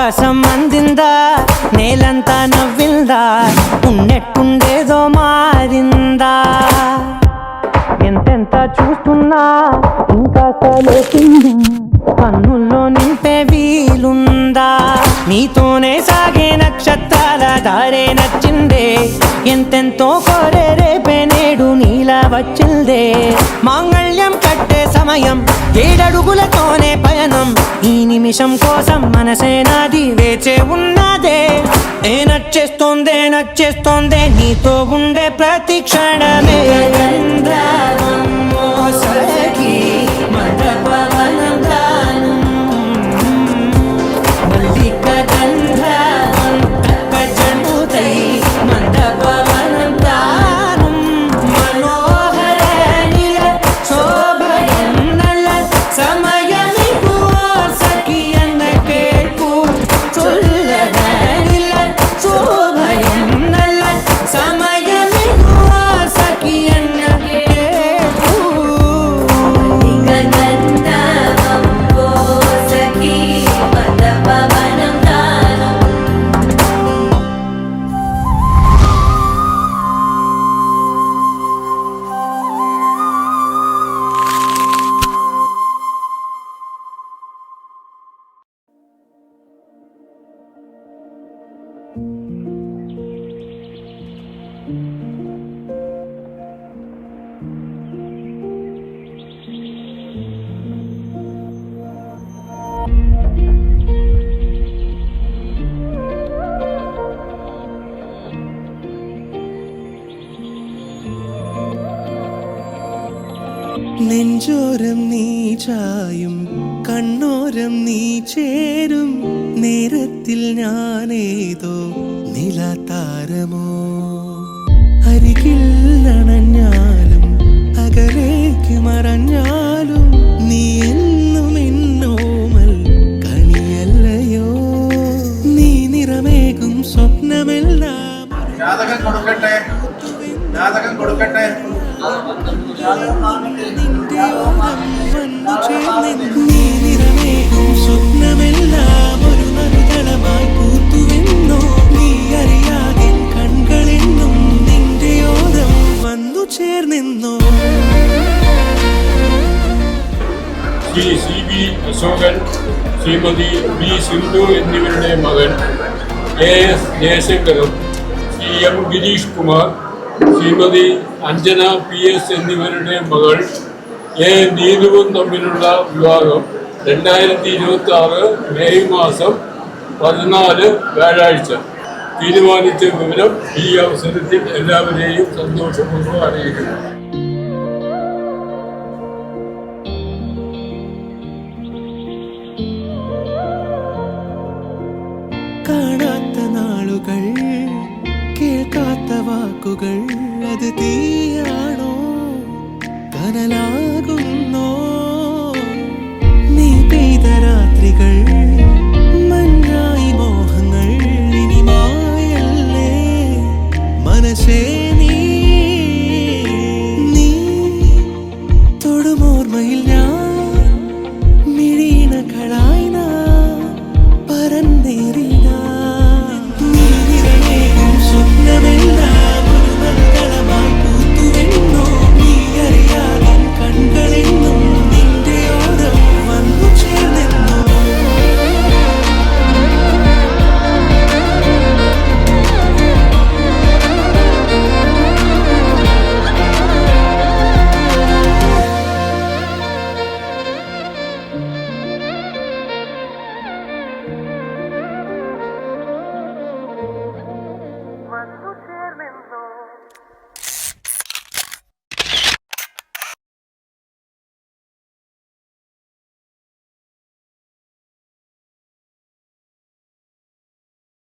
ఆకాశం అందిందా నేలంతా నవ్విందా ఉన్నట్టుండేదో మారిందా ఎంతెంత చూస్తున్నా ఇంకా లేచింది కన్నుల్లో నింపే వీలుందా నీతోనే సాగే నక్షత్రాల దారే నచ్చిందే ఎంతెంతో కోరే రేపే నేడు నీలా వచ్చిందే మాంగళ్యం కట్టే సమయం 7 అడుగులతోనే పయనం ఈ నిమిషం కోసం మనసే నాది వేచే ఉన్నదే నచ్చేస్తోందే నీతో ఉండే ప్రతి క్షణమే നെഞ്ചോരം നീ ചായും കണ്ണോരം നീ ചേരും നേരത്തിൽ ഞാനേതോ നിലാതാരമോ അരികിൽ അണഞ്ഞാലും അകലേക്ക് മറഞ്ഞാലും നീ എന്നും എന്നോമൽ കണിയല്ലയോ നീ നിറമേകും സ്വപ്നമെല്ലാം ജാതകം കൊടുക്കട്ടെ നീ നിറമേകും സ്വപ്നമെല്ലാം ഒരു നറുതളമായി പൂത്തുവെന്നോ നീ അറിയാതെ കൺകളെന്നും നിന്റെ ഓരം വന്നു ചേർന്നെന്നോ ശ്രീ CB അശോകൻ, ശ്രീമതി B സിന്ധു എന്നിവരുടെ മകൻ AS ജയശങ്കറും CM Girish Kumar, Shrimati Anjana PS എന്നിവരുടെ മകൾ A നീതുവും തമ്മിലുള്ള വിവാഹം 2026 മെയ് മാസം 14 വ്യാഴാഴ്ച തീരുമാനിച്ച വിവരം ഈ അവസരത്തിൽ എല്ലാവരെയും സന്തോഷപൂർവ്വം അറിയിക്കുന്നു. കാണാത്ത നാളുകൾ കേൾക്കാത്ത വാക്കുകൾ അത് തീയാണോ കനലാകുന്നോ നീ പെയ്ത രാത്രികൾ